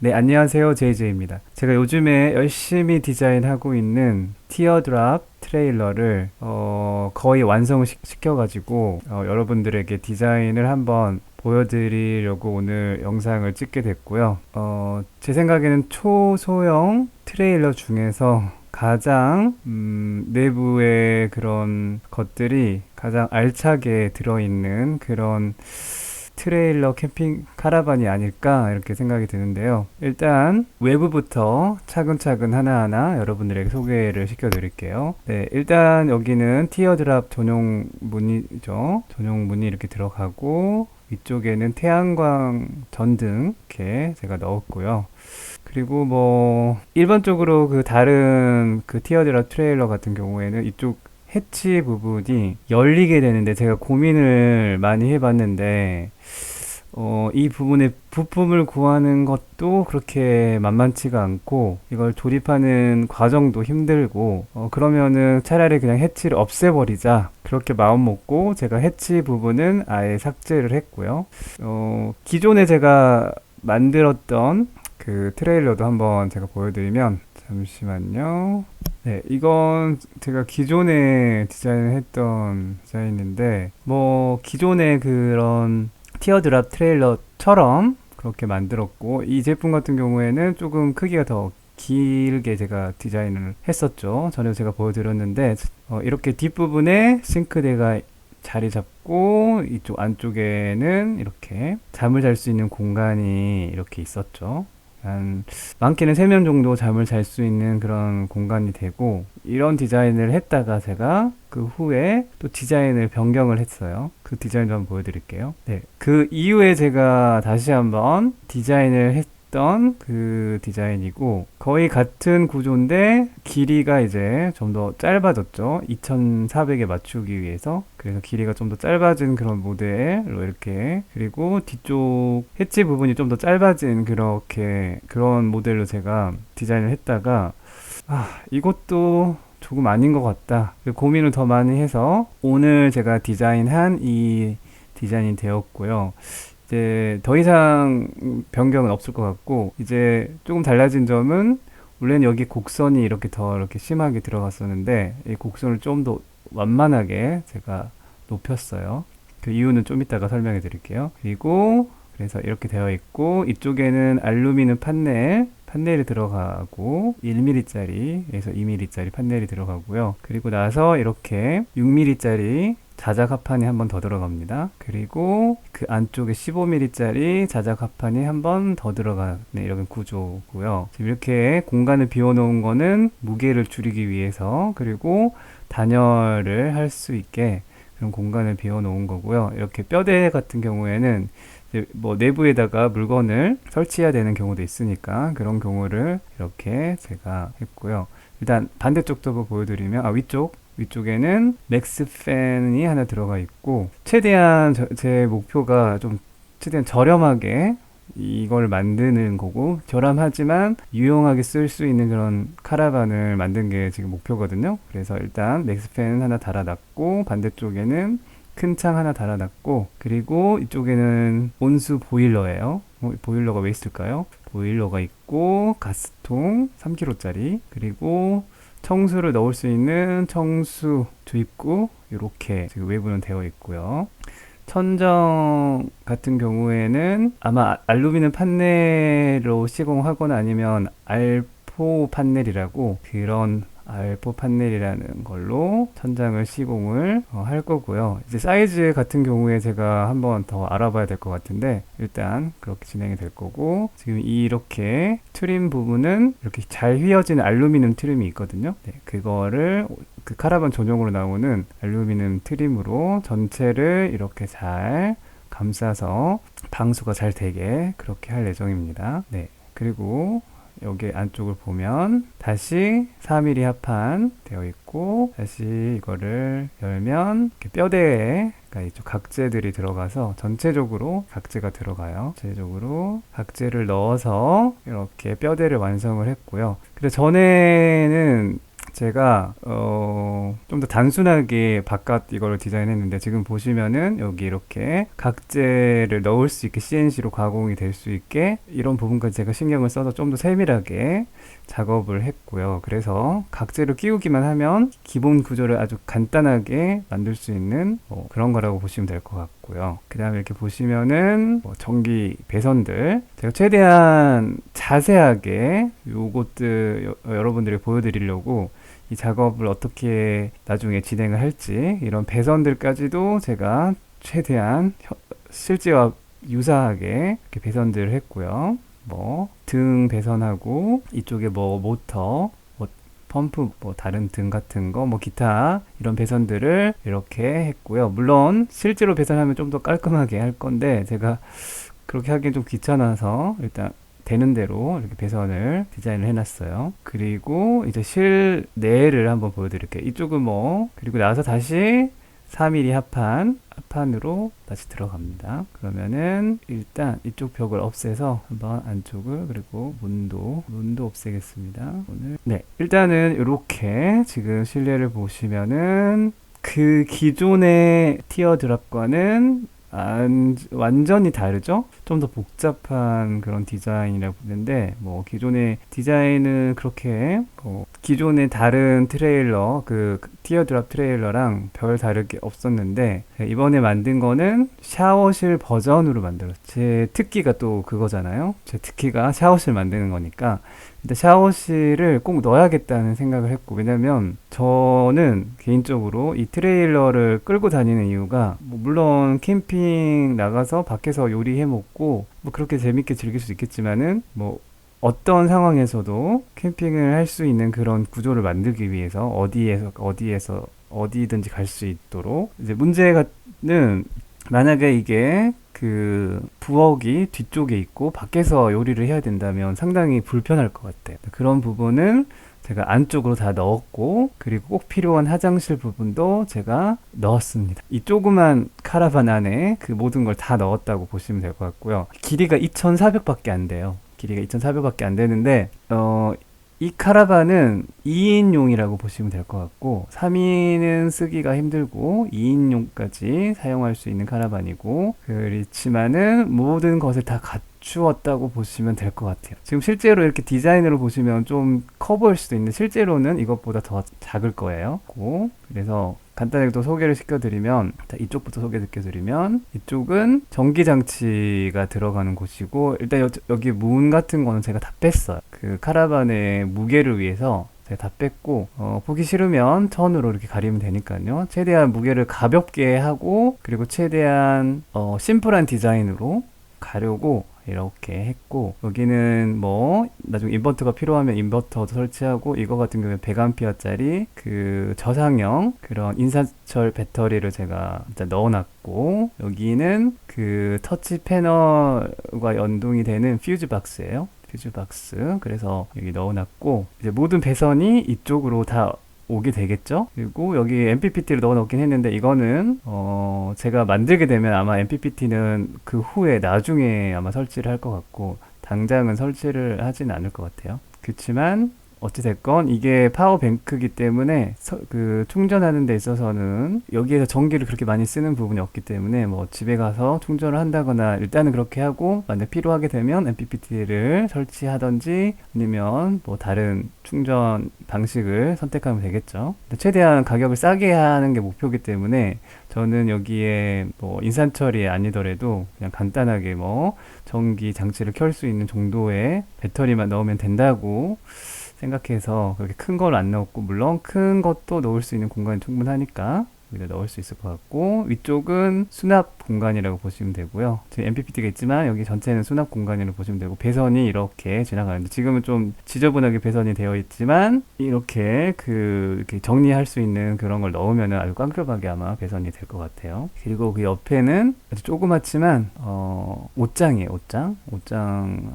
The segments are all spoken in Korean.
네, 안녕하세요. JJ입니다. 제가 요즘에 열심히 디자인하고 있는 티어드랍 트레일러를 거의 완성을 시켜가지고 여러분들에게 디자인을 한번 보여드리려고 오늘 영상을 찍게 됐고요. 제 생각에는 초소형 트레일러 중에서 가장 내부의 그런 것들이 가장 알차게 들어있는 그런 트레일러 캠핑 카라반이 아닐까 이렇게 생각이 드는데요. 일단 외부부터 차근차근 하나하나 여러분들에게 소개를 시켜드릴게요. 네, 일단 여기는 티어드랍 전용 문이죠. 전용 문이 이렇게 들어가고 위쪽에는 태양광 전등 이렇게 제가 넣었고요. 그리고 뭐 일반적으로 그 다른 그 티어드랍 트레일러 같은 경우에는 이쪽 해치 부분이 열리게 되는데 제가 고민을 많이 해봤는데 이 부분에 부품을 구하는 것도 그렇게 만만치가 않고 이걸 조립하는 과정도 힘들고 그러면은 차라리 그냥 해치를 없애버리자 그렇게 마음 먹고 제가 해치 부분은 아예 삭제를 했고요. 기존에 제가 만들었던 그 트레일러도 한번 제가 보여드리면 잠시만요. 네, 이건 제가 기존에 디자인을 했던 디자인인데, 뭐, 기존의 그런 티어드랍 트레일러처럼 그렇게 만들었고, 이 제품 같은 경우에는 조금 크기가 더 길게 제가 디자인을 했었죠. 전에 제가 보여드렸는데, 이렇게 뒷부분에 싱크대가 자리 잡고, 이쪽 안쪽에는 이렇게 잠을 잘 수 있는 공간이 이렇게 있었죠. 한 많게는 3명 정도 잠을 잘 수 있는 그런 공간이 되고 이런 디자인을 했다가 제가 그 후에 또 디자인을 변경을 했어요. 그 디자인도 한번 보여드릴게요. 네, 그 이후에 제가 다시 한번 디자인을 했던 그 디자인이고 거의 같은 구조인데 길이가 이제 좀 더 짧아졌죠. 2400에 맞추기 위해서 그래서 길이가 좀 더 짧아진 그런 모델로 이렇게 그리고 뒤쪽 해치 부분이 좀 더 짧아진 그렇게 그런 모델로 제가 디자인을 했다가 이것도 조금 아닌 것 같다. 고민을 더 많이 해서 오늘 제가 디자인한 이 디자인이 되었고요. 이제 더 이상 변경은 없을 것 같고 이제 조금 달라진 점은 원래는 여기 곡선이 이렇게 더 이렇게 심하게 들어갔었는데 이 곡선을 좀 더 완만하게 제가 높였어요. 그 이유는 좀 이따가 설명해 드릴게요. 그리고 그래서 이렇게 되어 있고 이쪽에는 알루미늄 판넬이 들어가고 1mm짜리에서 2mm짜리 판넬이 들어가고요. 그리고 나서 이렇게 6mm짜리 자작 합판이 한 번 더 들어갑니다. 그리고 그 안쪽에 15mm짜리 자작 합판이 한 번 더 들어가는 이런 구조고요. 지금 이렇게 공간을 비워놓은 거는 무게를 줄이기 위해서 그리고 단열을 할 수 있게 그런 공간을 비워놓은 거고요. 이렇게 뼈대 같은 경우에는 이제 뭐 내부에다가 물건을 설치해야 되는 경우도 있으니까 그런 경우를 이렇게 제가 했고요. 일단 반대쪽도 보여드리면 위쪽에는 맥스 팬이 하나 들어가 있고 최대한 제 목표가 좀 최대한 저렴하게 이걸 만드는 거고 저렴하지만 유용하게 쓸 수 있는 그런 카라반을 만든 게 지금 목표거든요. 그래서 일단 맥스 팬 하나 달아놨고 반대쪽에는 큰 창 하나 달아놨고 그리고 이쪽에는 온수 보일러예요. 보일러가 왜 있을까요? 보일러가 있고 가스통 3kg짜리 그리고 청수를 넣을 수 있는 청수 주입구 이렇게 지금 외부는 되어 있고요. 천정 같은 경우에는 아마 알루미늄 판넬로 시공하거나 아니면 알포 판넬이라고 그런 알포 판넬이라는 걸로 천장을 시공을 할 거고요. 이제 사이즈 같은 경우에 제가 한번 더 알아봐야 될 것 같은데 일단 그렇게 진행이 될 거고 지금 이렇게 트림 부분은 이렇게 잘 휘어진 알루미늄 트림이 있거든요. 네, 그거를 그 카라반 전용으로 나오는 알루미늄 트림으로 전체를 이렇게 잘 감싸서 방수가 잘 되게 그렇게 할 예정입니다. 네, 그리고 여기 안쪽을 보면 다시 4mm 합판 되어 있고 다시 이거를 열면 이렇게 뼈대에 이쪽 각재들이 들어가서 전체적으로 각재가 들어가요. 전체적으로 각재를 넣어서 이렇게 뼈대를 완성을 했고요. 그래서 전에는 제가 좀 더 단순하게 바깥 이거를 디자인했는데 지금 보시면은 여기 이렇게 각재를 넣을 수 있게 CNC로 가공이 될 수 있게 이런 부분까지 제가 신경을 써서 좀 더 세밀하게 작업을 했고요. 그래서 각재를 끼우기만 하면 기본 구조를 아주 간단하게 만들 수 있는 그런 거라고 보시면 될 것 같고요. 그 다음에 이렇게 보시면은 전기 배선들 제가 최대한 자세하게 요것들 여러분들이 보여드리려고 이 작업을 어떻게 나중에 진행을 할지 이런 배선들까지도 제가 최대한 실제와 유사하게 이렇게 배선들을 했고요. 뭐 등 배선하고 이쪽에 뭐 모터, 뭐 펌프, 뭐 다른 등 같은 거, 뭐 기타 이런 배선들을 이렇게 했고요. 물론 실제로 배선하면 좀 더 깔끔하게 할 건데 제가 그렇게 하기엔 좀 귀찮아서 일단 되는 대로 이렇게 배선을 디자인을 해놨어요. 그리고 이제 실내를 한번 보여드릴게요. 이쪽은 뭐 그리고 나서 다시 4mm 합판으로 다시 들어갑니다. 그러면은 일단 이쪽 벽을 없애서 한번 안쪽을 그리고 문도 없애겠습니다. 오늘 네, 일단은 이렇게 지금 실내를 보시면은 그 기존의 티어드랍과는 완전히 다르죠? 좀 더 복잡한 그런 디자인이라고 보는데, 뭐, 기존의 디자인은 그렇게, 기존의 다른 트레일러, 그 티어드랍 트레일러랑 별 다르게 없었는데, 이번에 만든 거는 샤워실 버전으로 만들었어요. 제 특기가 또 그거잖아요? 제 특기가 샤워실 만드는 거니까, 일단 샤워실을 꼭 넣어야겠다는 생각을 했고, 왜냐면 저는 개인적으로 이 트레일러를 끌고 다니는 이유가 뭐 물론 캠핑 나가서 밖에서 요리해 먹고 뭐 그렇게 재밌게 즐길 수 있겠지만은 뭐 어떤 상황에서도 캠핑을 할 수 있는 그런 구조를 만들기 위해서 어디든지 갈 수 있도록 이제 문제는 만약에 이게 그 부엌이 뒤쪽에 있고 밖에서 요리를 해야 된다면 상당히 불편할 것 같아요. 그런 부분은 제가 안쪽으로 다 넣었고 그리고 꼭 필요한 화장실 부분도 제가 넣었습니다. 이 조그만 카라반 안에 그 모든 걸 다 넣었다고 보시면 될 것 같고요. 길이가 2,400밖에 안 돼요. 길이가 2,400밖에 안 되는데 이 카라반은 2인용이라고 보시면 될 것 같고 3인은 쓰기가 힘들고 2인용까지 사용할 수 있는 카라반이고 그렇지만은 모든 것을 다 갖추었다고 보시면 될 것 같아요. 지금 실제로 이렇게 디자인으로 보시면 좀 커 보일 수도 있는데 실제로는 이것보다 더 작을 거예요. 그래서 간단하게 또 소개를 시켜드리면 이쪽부터 소개시켜드리면 이쪽은 전기장치가 들어가는 곳이고 일단 여기 문 같은 거는 제가 다 뺐어요. 그 카라반의 무게를 위해서 제가 다 뺐고 보기 싫으면 천으로 이렇게 가리면 되니까요. 최대한 무게를 가볍게 하고 그리고 최대한 심플한 디자인으로 가려고 이렇게 했고 여기는 뭐 나중에 인버터가 필요하면 인버터도 설치하고 이거 같은 경우에 100A 그 저상형 그런 인산철 배터리를 제가 일단 넣어놨고 여기는 그 터치 패널과 연동이 되는 퓨즈 박스예요. 퓨즈 박스. 그래서 여기 넣어놨고 이제 모든 배선이 이쪽으로 다 오게 되겠죠. 그리고 여기 MPPT를 넣어놓긴 했는데 이거는 제가 만들게 되면 아마 MPPT는 그 후에 나중에 아마 설치를 할 것 같고 당장은 설치를 하진 않을 것 같아요. 그렇지만 어찌됐건 이게 파워뱅크이기 때문에 그 충전하는 데 있어서는 여기에서 전기를 그렇게 많이 쓰는 부분이 없기 때문에 뭐 집에 가서 충전을 한다거나 일단은 그렇게 하고 만약 필요하게 되면 MPPT를 설치하던지 아니면 뭐 다른 충전 방식을 선택하면 되겠죠. 최대한 가격을 싸게 하는 게 목표이기 때문에 저는 여기에 뭐 인산철이 아니더라도 그냥 간단하게 뭐 전기 장치를 켤 수 있는 정도의 배터리만 넣으면 된다고 생각해서 그렇게 큰 걸 안 넣었고 물론 큰 것도 넣을 수 있는 공간이 충분하니까 여기다 넣을 수 있을 것 같고 위쪽은 수납 공간이라고 보시면 되고요. 지금 MPPT가 있지만 여기 전체는 수납 공간이라고 보시면 되고 배선이 이렇게 지나가는데 지금은 좀 지저분하게 배선이 되어 있지만 이렇게 이렇게 정리할 수 있는 그런 걸 넣으면 아주 깜깜하게 아마 배선이 될 것 같아요. 그리고 그 옆에는 아주 조그맣지만 옷장이에요. 옷장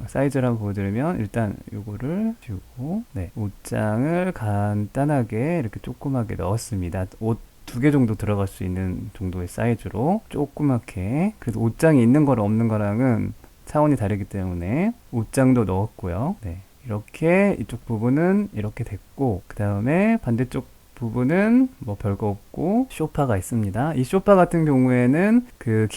사이즈를 한번 보여드리면 일단 요거를 주고 네, 옷장을 간단하게 이렇게 조그맣게 넣었습니다. 옷 2개 정도 들어갈 수 있는 정도의 사이즈로 조그맣게 그래도 옷장이 있는 거랑 없는 거랑은 차원이 다르기 때문에 옷장도 넣었고요. 네, 이렇게 이쪽 부분은 이렇게 됐고, 그 다음에 반대쪽 부분은 뭐 별거 없고 소파가 있습니다. 이 소파 같은 경우에는 그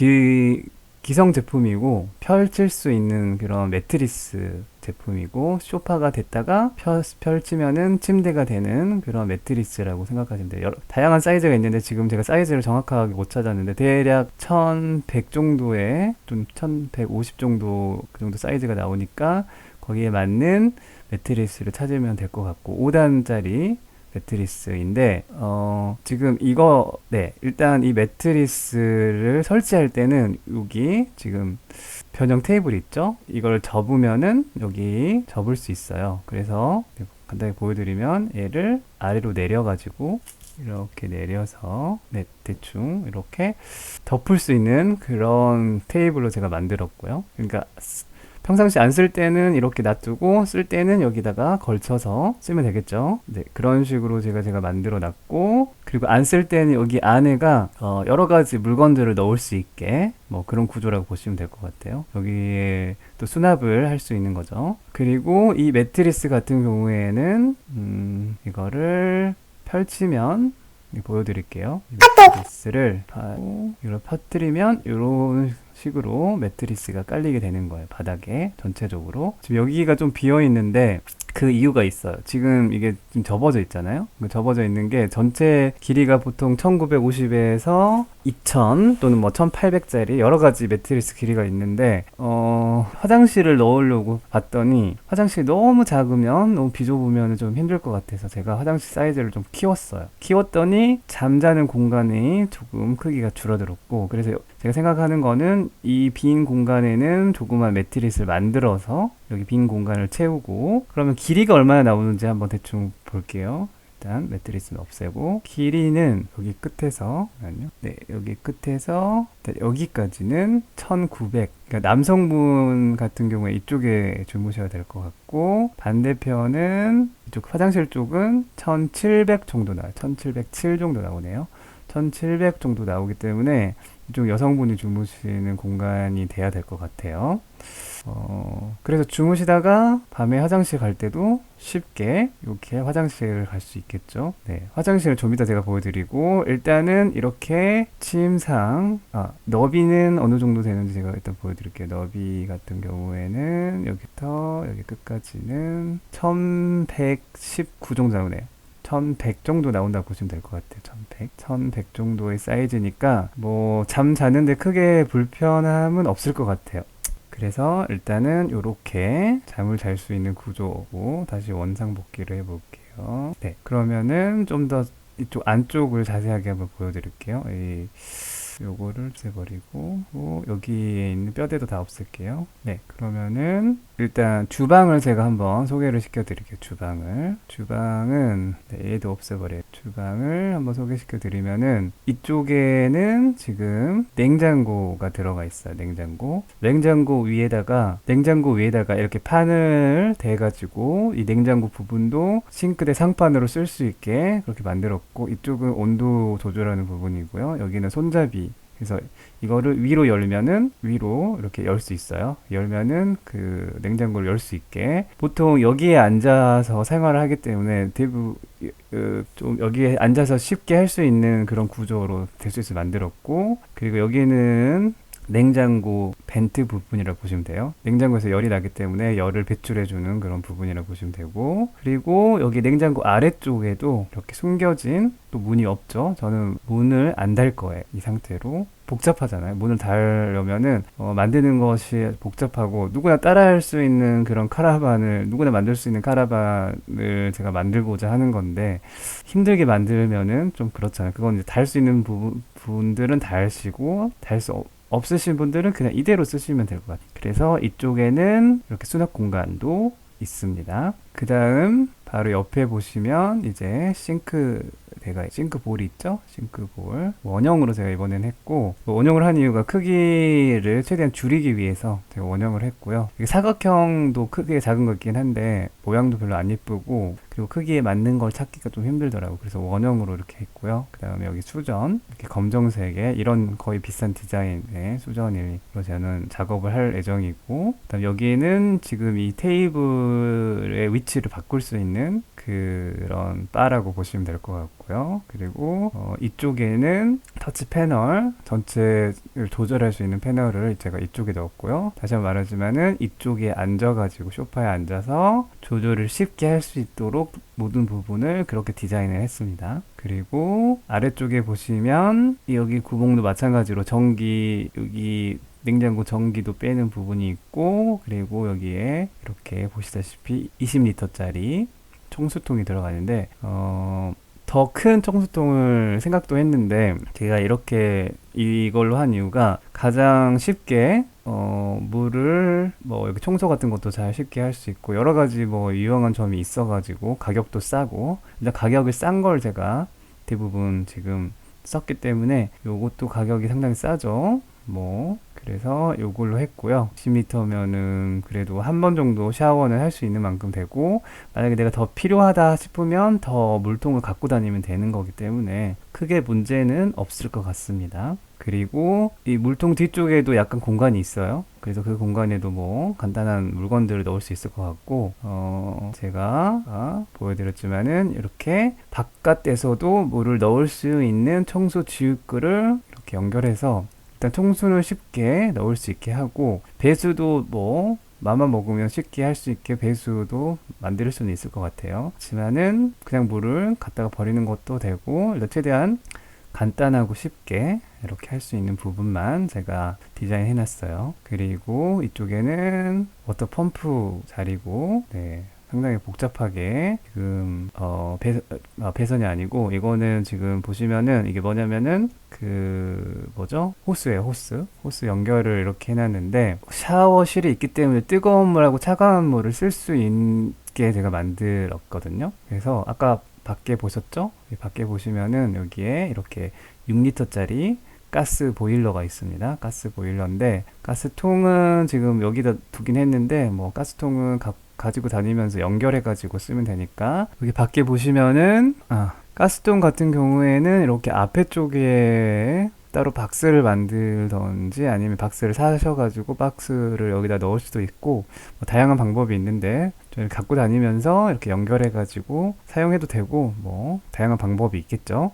기성 제품이고 펼칠 수 있는 그런 매트리스 제품이고, 소파가 됐다가 펼치면은 침대가 되는 그런 매트리스라고 생각하시면 돼요. 다양한 사이즈가 있는데 지금 제가 사이즈를 정확하게 못 찾았는데 대략 1100 정도의, 좀 1150 정도 그 정도 사이즈가 나오니까 거기에 맞는 매트리스를 찾으면 될 것 같고, 5단짜리 매트리스인데, 지금 이거, 네, 일단 이 매트리스를 설치할 때는 여기 지금 변형 테이블 있죠? 이걸 접으면은 여기 접을 수 있어요. 그래서 간단히 보여드리면 얘를 아래로 내려가지고 이렇게 내려서, 네, 대충 이렇게 덮을 수 있는 그런 테이블로 제가 만들었고요. 그러니까 평상시 안 쓸 때는 이렇게 놔두고 쓸 때는 여기다가 걸쳐서 쓰면 되겠죠. 네, 그런 식으로 제가 만들어 놨고, 그리고 안 쓸 때는 여기 안에가 여러 가지 물건들을 넣을 수 있게 뭐 그런 구조라고 보시면 될 것 같아요. 여기에 또 수납을 할 수 있는 거죠. 그리고 이 매트리스 같은 경우에는 이거를 펼치면 보여드릴게요. 이 매트리스를 이걸 퍼뜨리면 이런 식으로 매트리스가 깔리게 되는 거예요. 바닥에 전체적으로. 지금 여기가 좀 비어 있는데 그 이유가 있어요. 지금 이게 좀 접어져 있잖아요. 접어져 있는 게 전체 길이가 보통 1950에서 2000 또는 뭐 1800짜리 여러 가지 매트리스 길이가 있는데, 화장실을 넣으려고 봤더니 화장실이 너무 작으면, 너무 비좁으면 좀 힘들 것 같아서 제가 화장실 사이즈를 좀 키웠어요. 키웠더니 잠자는 공간이 조금 크기가 줄어들었고, 그래서 제가 생각하는 거는 이 빈 공간에는 조그만 매트리스를 만들어서 여기 빈 공간을 채우고, 그러면 길이가 얼마나 나오는지 한번 대충 볼게요. 일단 매트리스는 없애고, 길이는 여기 끝에서, 네, 여기 끝에서 여기까지는 1900. 그러니까 남성분 같은 경우에 이쪽에 주무셔야 될 것 같고, 반대편은 이쪽 화장실 쪽은 1700 정도 나와요. 1707 정도 나오네요. 1700 정도 나오기 때문에 이쪽 여성분이 주무시는 공간이 돼야 될 것 같아요. 그래서 주무시다가 밤에 화장실 갈 때도 쉽게 이렇게 화장실을 갈 수 있겠죠. 네, 화장실을 좀 이따 제가 보여드리고, 일단은 이렇게 침상, 너비는 어느 정도 되는지 제가 일단 보여드릴게요. 너비 같은 경우에는 여기부터 여기 끝까지는 1119 정도 나오네요. 1100 정도 나온다고 보시면 될 것 같아요. 1100 정도의 사이즈니까 뭐 잠 자는데 크게 불편함은 없을 것 같아요. 그래서 일단은 이렇게 잠을 잘 수 있는 구조고, 다시 원상 복귀를 해볼게요. 네, 그러면은 좀 더 이쪽 안쪽을 자세하게 한번 보여드릴게요. 요거를 없애버리고, 여기에 있는 뼈대도 다 없앨게요. 네, 그러면은 일단 주방을 제가 한번 소개를 시켜드릴게요. 주방은 네, 얘도 없애버려요. 주방을 한번 소개시켜드리면은 이쪽에는 지금 냉장고가 들어가 있어요. 냉장고 위에다가 이렇게 판을 대가지고 이 냉장고 부분도 싱크대 상판으로 쓸 수 있게 그렇게 만들었고, 이쪽은 온도 조절하는 부분이고요. 여기는 손잡이. 그래서 이거를 위로 열면은 위로 이렇게 열 수 있어요. 열면은 그 냉장고를 열 수 있게. 보통 여기에 앉아서 생활을 하기 때문에 대부분 좀 여기에 앉아서 쉽게 할 수 있는 그런 구조로 될 수 있게 만들었고, 그리고 여기는 냉장고 벤트 부분이라고 보시면 돼요. 냉장고에서 열이 나기 때문에 열을 배출해주는 그런 부분이라고 보시면 되고, 그리고 여기 냉장고 아래쪽에도 이렇게 숨겨진 또 문이 없죠. 저는 문을 안 달 거예요. 이 상태로. 복잡하잖아요. 문을 달려면은 만드는 것이 복잡하고, 누구나 따라할 수 있는 그런 누구나 만들 수 있는 카라반을 제가 만들고자 하는 건데, 힘들게 만들면은 좀 그렇잖아요. 그건 이제 달 수 있는 분들은 달시고, 달 수 없으신 분들은 그냥 이대로 쓰시면 될 것 같아요. 그래서 이쪽에는 이렇게 수납 공간도 있습니다. 그 다음 바로 옆에 보시면 이제 싱크볼이 있죠? 싱크볼 원형으로 제가 이번엔 했고, 원형을 한 이유가 크기를 최대한 줄이기 위해서 제가 원형을 했고요. 이게 사각형도 크게 작은 거 있긴 한데 모양도 별로 안 예쁘고, 그리고 크기에 맞는 걸 찾기가 좀 힘들더라고요. 그래서 원형으로 이렇게 했고요. 그 다음에 여기 수전, 이렇게 검정색의 이런 거의 비싼 디자인의 수전으로 저는 작업을 할 예정이고, 그다음 여기는 지금 이 테이블의 위치를 바꿀 수 있는 그런 바라고 보시면 될 것 같고요. 그리고 이쪽에는 터치 패널 전체를 조절할 수 있는 패널을 제가 이쪽에 넣었고요. 다시 한번 말하지만은 이쪽에 앉아가지고 소파에 앉아서 조절을 쉽게 할 수 있도록 모든 부분을 그렇게 디자인을 했습니다. 그리고 아래쪽에 보시면 여기 구멍도 마찬가지로 전기, 여기 냉장고 전기도 빼는 부분이 있고, 그리고 여기에 이렇게 보시다시피 20리터짜리 청수통이 들어가는데 더 큰 청수통을 생각도 했는데 제가 이렇게 이걸로 한 이유가 가장 쉽게 물을 뭐 여기 청소 같은 것도 잘 쉽게 할 수 있고 여러 가지 뭐 유용한 점이 있어가지고 가격도 싸고, 일단 가격을 싼 걸 제가 대부분 지금 썼기 때문에 요것도 가격이 상당히 싸죠. 뭐 그래서 요걸로 했고요. 10리터면은 그래도 한 번 정도 샤워는 할 수 있는 만큼 되고, 만약에 내가 더 필요하다 싶으면 더 물통을 갖고 다니면 되는 거기 때문에 크게 문제는 없을 것 같습니다. 그리고 이 물통 뒤쪽에도 약간 공간이 있어요. 그래서 그 공간에도 뭐 간단한 물건들을 넣을 수 있을 것 같고, 제가 보여드렸지만은 이렇게 바깥에서도 물을 넣을 수 있는 청소 지우개를 이렇게 연결해서 일단 청소는 쉽게 넣을 수 있게 하고, 배수도 뭐 맘만 먹으면 쉽게 할 수 있게 배수도 만들 수는 있을 것 같아요. 하지만은 그냥 물을 갖다가 버리는 것도 되고, 일단 최대한 간단하고 쉽게 이렇게 할 수 있는 부분만 제가 디자인 해놨어요. 그리고 이쪽에는 워터 펌프 자리고, 네, 상당히 복잡하게 지금 배선이 아니고 이거는 지금 보시면은 이게 뭐냐면은 그 뭐죠? 호스예요. 호스 연결을 이렇게 해놨는데, 샤워실이 있기 때문에 뜨거운 물하고 차가운 물을 쓸 수 있게 제가 만들었거든요. 그래서 아까 밖에 보셨죠? 밖에 보시면은 여기에 이렇게 6리터짜리 가스 보일러가 있습니다. 가스 보일러인데, 가스통은 지금 여기다 두긴 했는데 뭐 가스통은 가지고 다니면서 연결해 가지고 쓰면 되니까, 여기 밖에 보시면은 가스통 같은 경우에는 이렇게 앞에 쪽에 따로 박스를 만들던지 아니면 박스를 사셔가지고 박스를 여기다 넣을 수도 있고, 뭐 다양한 방법이 있는데 저희 갖고 다니면서 이렇게 연결해가지고 사용해도 되고, 뭐 다양한 방법이 있겠죠.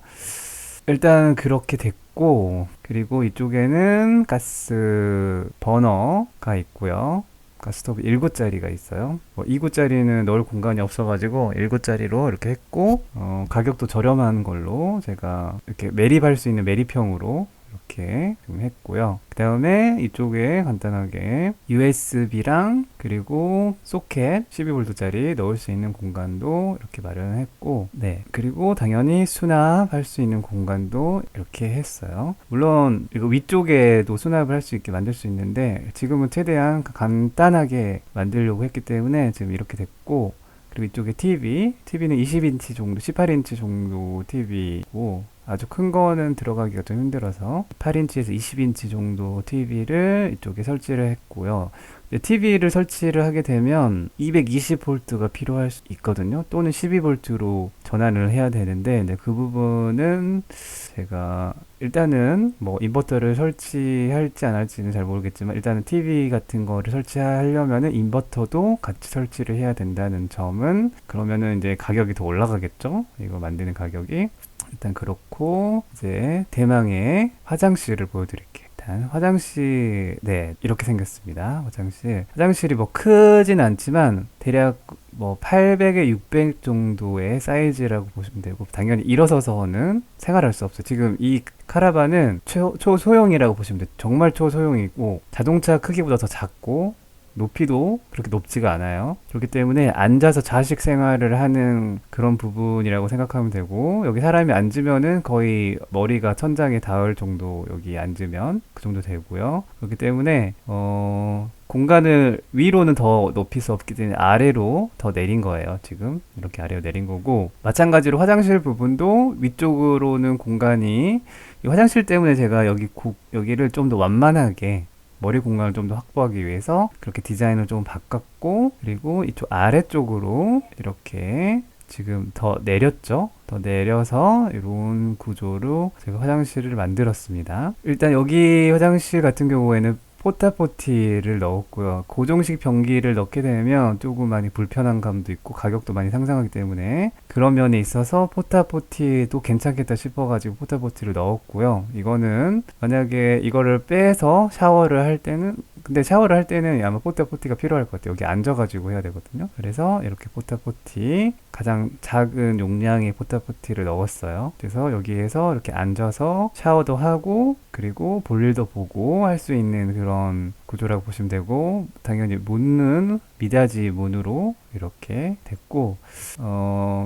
일단 그렇게 됐고, 그리고 이쪽에는 가스 버너가 있고요. 가스톱 1구짜리가 있어요. 뭐 2구짜리는 넣을 공간이 없어가지고 1구짜리로 이렇게 했고, 가격도 저렴한 걸로 제가 이렇게 매립할 수 있는 매립형으로 이렇게 좀 했고요. 그 다음에 이쪽에 간단하게 USB랑 그리고 소켓 12V짜리 넣을 수 있는 공간도 이렇게 마련했고, 네, 그리고 당연히 수납할 수 있는 공간도 이렇게 했어요. 물론 이거 위쪽에도 수납을 할 수 있게 만들 수 있는데 지금은 최대한 간단하게 만들려고 했기 때문에 지금 이렇게 됐고, 그리고 이쪽에 TV는 20인치 정도, 18인치 정도 TV고, 아주 큰 거는 들어가기가 좀 힘들어서 8인치에서 20인치 정도 TV를 이쪽에 설치를 했고요. TV를 설치를 하게 되면 220V가 필요할 수 있거든요. 또는 12V로 전환을 해야 되는데, 그 부분은 제가 일단은 뭐 인버터를 설치할지 안 할지는 잘 모르겠지만, 일단은 TV 같은 거를 설치하려면은 인버터도 같이 설치를 해야 된다는 점은, 그러면은 이제 가격이 더 올라가겠죠? 이거 만드는 가격이. 일단 그렇고, 이제 대망의 화장실을 보여드릴게요. 일단 화장실, 네, 이렇게 생겼습니다. 화장실이 뭐 크진 않지만 대략 뭐 800에 600 정도의 사이즈라고 보시면 되고, 당연히 일어서서는 생활할 수 없어요. 지금 이 카라반은 초소형이라고 보시면 돼요. 정말 초소형이고 자동차 크기보다 더 작고 높이도 그렇게 높지가 않아요. 그렇기 때문에 앉아서 자식 생활을 하는 그런 부분이라고 생각하면 되고, 여기 사람이 앉으면은 거의 머리가 천장에 닿을 정도, 여기 앉으면 그 정도 되고요. 그렇기 때문에 공간을 위로는 더 높일 수 없기 때문에 아래로 더 내린 거예요. 지금 이렇게 아래로 내린 거고, 마찬가지로 화장실 부분도 위쪽으로는 공간이, 이 화장실 때문에 제가 여기를 좀 더 완만하게 머리 공간을 좀 더 확보하기 위해서 그렇게 디자인을 좀 바꿨고, 그리고 이쪽 아래쪽으로 이렇게 지금 더 내렸죠? 더 내려서 이런 구조로 제가 화장실을 만들었습니다. 일단 여기 화장실 같은 경우에는 포타포티를 넣었고요. 고정식 변기를 넣게 되면 조금 많이 불편한 감도 있고 가격도 많이 상승하기 때문에 그런 면에 있어서 포타포티도 괜찮겠다 싶어가지고 포타포티를 넣었고요. 이거는 만약에 이거를 빼서 샤워를 할 때는, 근데 샤워를 할 때는 아마 포타포티가 필요할 것 같아요. 여기 앉아가지고 해야 되거든요. 그래서 이렇게 포타포티, 가장 작은 용량의 포타포티를 넣었어요. 그래서 여기에서 이렇게 앉아서 샤워도 하고 그리고 볼일도 보고 할 수 있는 그런 구조라고 보시면 되고, 당연히 문은 미닫이 문으로 이렇게 됐고,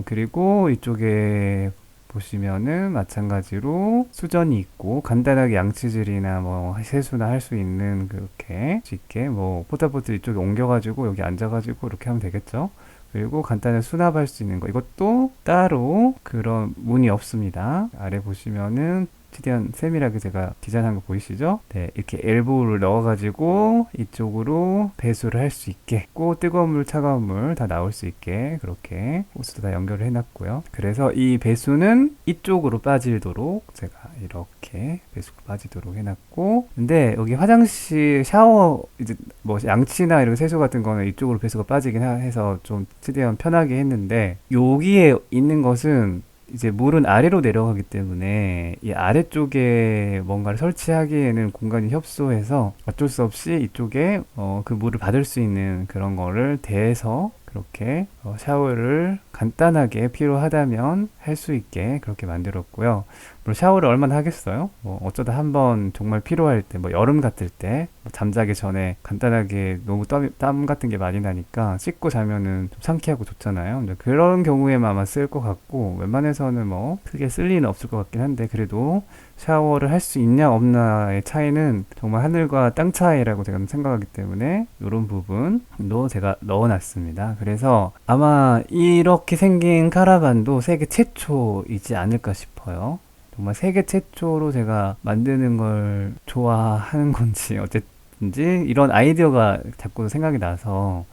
그리고 이쪽에 보시면은 마찬가지로 수전이 있고 간단하게 양치질이나 뭐 세수나 할 수 있는 그렇게 쉽게 뭐 포타포트 이쪽에 옮겨가지고 여기 앉아가지고 이렇게 하면 되겠죠. 그리고 간단히 수납할 수 있는 거, 이것도 따로 그런 문이 없습니다. 아래 보시면은 최대한 세밀하게 제가 디자인한 거 보이시죠? 네, 이렇게 엘보를 넣어가지고 이쪽으로 배수를 할 수 있게, 뜨거운 물, 차가운 물 다 나올 수 있게 그렇게 호스도 다 연결을 해놨고요. 그래서 이 배수는 이쪽으로 빠지도록 제가 이렇게 배수가 빠지도록 해놨고, 근데 여기 화장실, 샤워, 이제 뭐 양치나 이런 세수 같은 거는 이쪽으로 배수가 빠지긴 해서 좀 최대한 편하게 했는데, 여기에 있는 것은 이제 물은 아래로 내려가기 때문에 이 아래쪽에 뭔가를 설치하기에는 공간이 협소해서 어쩔 수 없이 이쪽에 그 물을 받을 수 있는 그런 거를 대서 그렇게 샤워를 간단하게 필요하다면 할 수 있게 그렇게 만들었고요. 물론 샤워를 얼마나 하겠어요? 뭐 어쩌다 한번 정말 필요할 때, 뭐 여름 같을 때, 뭐 잠자기 전에 간단하게 너무 땀 같은 게 많이 나니까 씻고 자면은 좀 상쾌하고 좋잖아요. 근데 그런 경우에만 아마 쓸 것 같고, 웬만해서는 뭐 크게 쓸 리는 없을 것 같긴 한데, 그래도 샤워를 할 수 있냐 없나의 차이는 정말 하늘과 땅 차이라고 제가 생각하기 때문에 이런 부분도 제가 넣어놨습니다. 그래서 아마 이렇게 생긴 카라반도 세계 최초이지 않을까 싶어요. 정말 세계 최초로 제가 만드는 걸 좋아하는 건지 어쨌든지 이런 아이디어가 자꾸 생각이 나서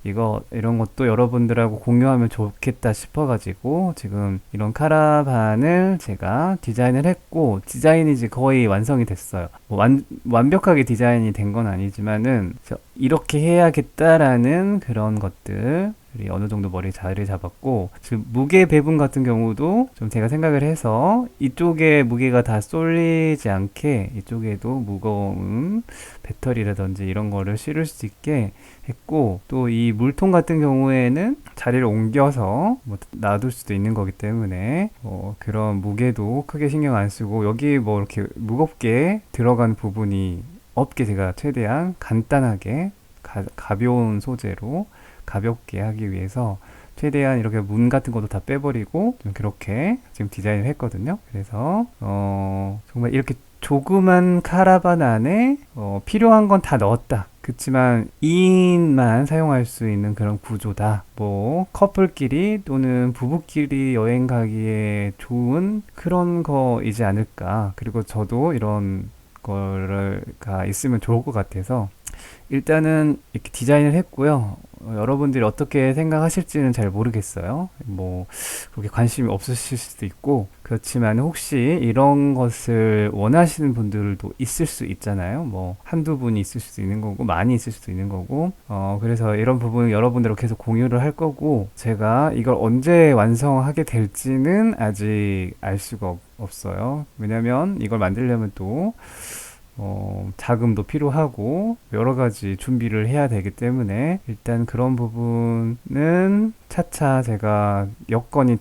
이런 것도 여러분들하고 공유하면 좋겠다 싶어가지고 지금 이런 카라반을 제가 디자인을 했고, 디자인이 이제 거의 완성이 됐어요. 뭐 완벽하게 디자인이 된 건 아니지만은 이렇게 해야겠다라는 그런 것들 어느 정도 머리에 자리 잡았고, 지금 무게 배분 같은 경우도 좀 제가 생각을 해서 이쪽에 무게가 다 쏠리지 않게 이쪽에도 무거운 배터리라든지 이런 거를 실을 수 있게 했고, 또 이 물통 같은 경우에는 자리를 옮겨서 뭐 놔둘 수도 있는 거기 때문에 그런 무게도 크게 신경 안 쓰고, 여기 뭐 이렇게 무겁게 들어간 부분이 없게 제가 최대한 간단하게 가벼운 소재로 가볍게 하기 위해서 최대한 이렇게 문 같은 것도 다 빼버리고 좀 그렇게 지금 디자인을 했거든요. 그래서 정말 이렇게 조그만 카라반 안에 필요한 건 다 넣었다. 그렇지만 2인만 사용할 수 있는 그런 구조다. 뭐 커플끼리 또는 부부끼리 여행 가기에 좋은 그런 거이지 않을까. 그리고 저도 이런 거가 있으면 좋을 것 같아서 일단은 이렇게 디자인을 했고요. 여러분들이 어떻게 생각하실지는 잘 모르겠어요. 뭐 그렇게 관심이 없으실 수도 있고, 그렇지만 혹시 이런 것을 원하시는 분들도 있을 수 있잖아요. 뭐 한두 분이 있을 수도 있는 거고 많이 있을 수도 있는 거고, 그래서 이런 부분은 여러분들하고 계속 공유를 할 거고, 제가 이걸 언제 완성하게 될지는 아직 알 수가 없어요. 왜냐면 이걸 만들려면 또 자금도 필요하고 여러 가지 준비를 해야 되기 때문에 일단 그런 부분은 차차 제가 여건이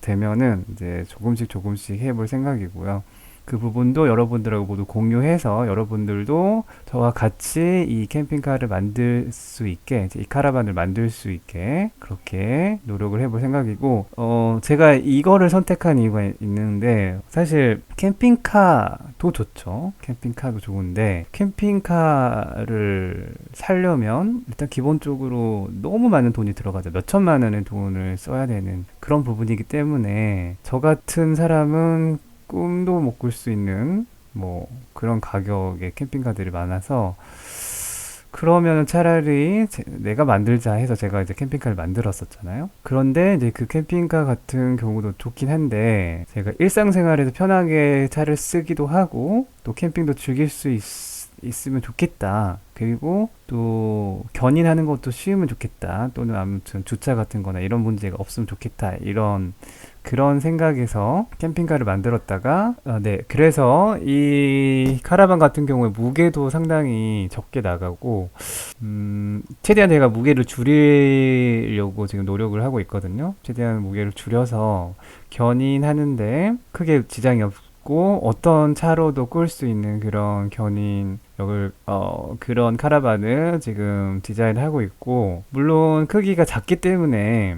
되면은 이제 조금씩 해볼 생각이고요. 그 부분도 여러분들하고 모두 공유해서 여러분들도 저와 같이 이 캠핑카를 만들 수 있게, 이 카라반을 만들 수 있게 그렇게 노력을 해볼 생각이고, 제가 이거를 선택한 이유가 있는데, 사실 캠핑카도 좋죠. 캠핑카도 좋은데 캠핑카를 사려면 일단 기본적으로 너무 많은 돈이 들어가죠. 몇 천만 원의 돈을 써야 되는 그런 부분이기 때문에 저 같은 사람은 꿈도 못 꿀 수 있는 뭐 그런 가격의 캠핑카들이 많아서 그러면 차라리 내가 만들자 해서 제가 이제 캠핑카를 만들었었잖아요. 그런데 이제 그 캠핑카 같은 경우도 좋긴 한데 제가 일상생활에서 편하게 차를 쓰기도 하고 또 캠핑도 즐길 수 있으면 좋겠다. 그리고 또 견인하는 것도 쉬우면 좋겠다. 또는 아무튼 주차 같은 거나 이런 문제가 없으면 좋겠다. 이런 그런 생각에서 캠핑카를 만들었다가 네, 그래서 이 카라반 같은 경우에 무게도 상당히 적게 나가고 최대한 제가 무게를 줄이려고 지금 노력을 하고 있거든요. 최대한 무게를 줄여서 견인하는데 크게 지장이 없고 어떤 차로도 끌 수 있는 그런 견인력을 그런 카라반을 지금 디자인하고 있고, 물론 크기가 작기 때문에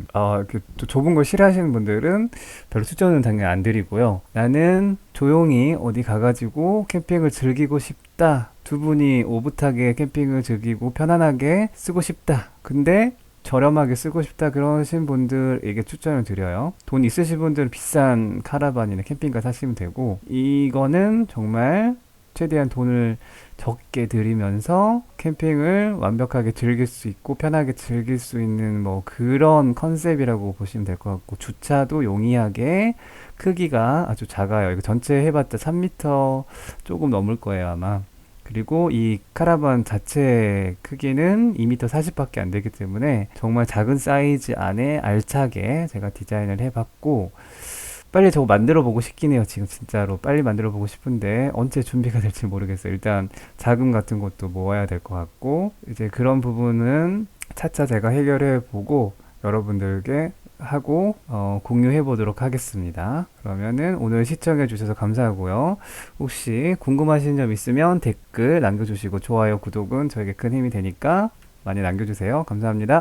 또 좁은 걸 싫어하시는 분들은 별로 추천은 당연히 안 드리고요. 나는 조용히 어디 가가지고 캠핑을 즐기고 싶다. 두 분이 오붓하게 캠핑을 즐기고 편안하게 쓰고 싶다. 근데 저렴하게 쓰고 싶다 그러신 분들에게 추천을 드려요. 돈 있으신 분들은 비싼 카라반이나 캠핑카 사시면 되고, 이거는 정말 최대한 돈을 적게 들이면서 캠핑을 완벽하게 즐길 수 있고 편하게 즐길 수 있는 뭐 그런 컨셉이라고 보시면 될 것 같고, 주차도 용이하게 크기가 아주 작아요. 이거 전체 해봤자 3m 조금 넘을 거예요 아마. 그리고 이 카라반 자체 크기는 2m 40밖에 안 되기 때문에 정말 작은 사이즈 안에 알차게 제가 디자인을 해봤고, 빨리 저거 만들어 보고 싶긴 해요. 지금 진짜로 빨리 만들어 보고 싶은데 언제 준비가 될지 모르겠어요. 일단 자금 같은 것도 모아야 될 것 같고, 이제 그런 부분은 차차 제가 해결해 보고 여러분들께 하고 공유해 보도록 하겠습니다. 그러면은 오늘 시청해 주셔서 감사하고요. 혹시 궁금하신 점 있으면 댓글 남겨주시고 좋아요, 구독은 저에게 큰 힘이 되니까 많이 남겨주세요. 감사합니다.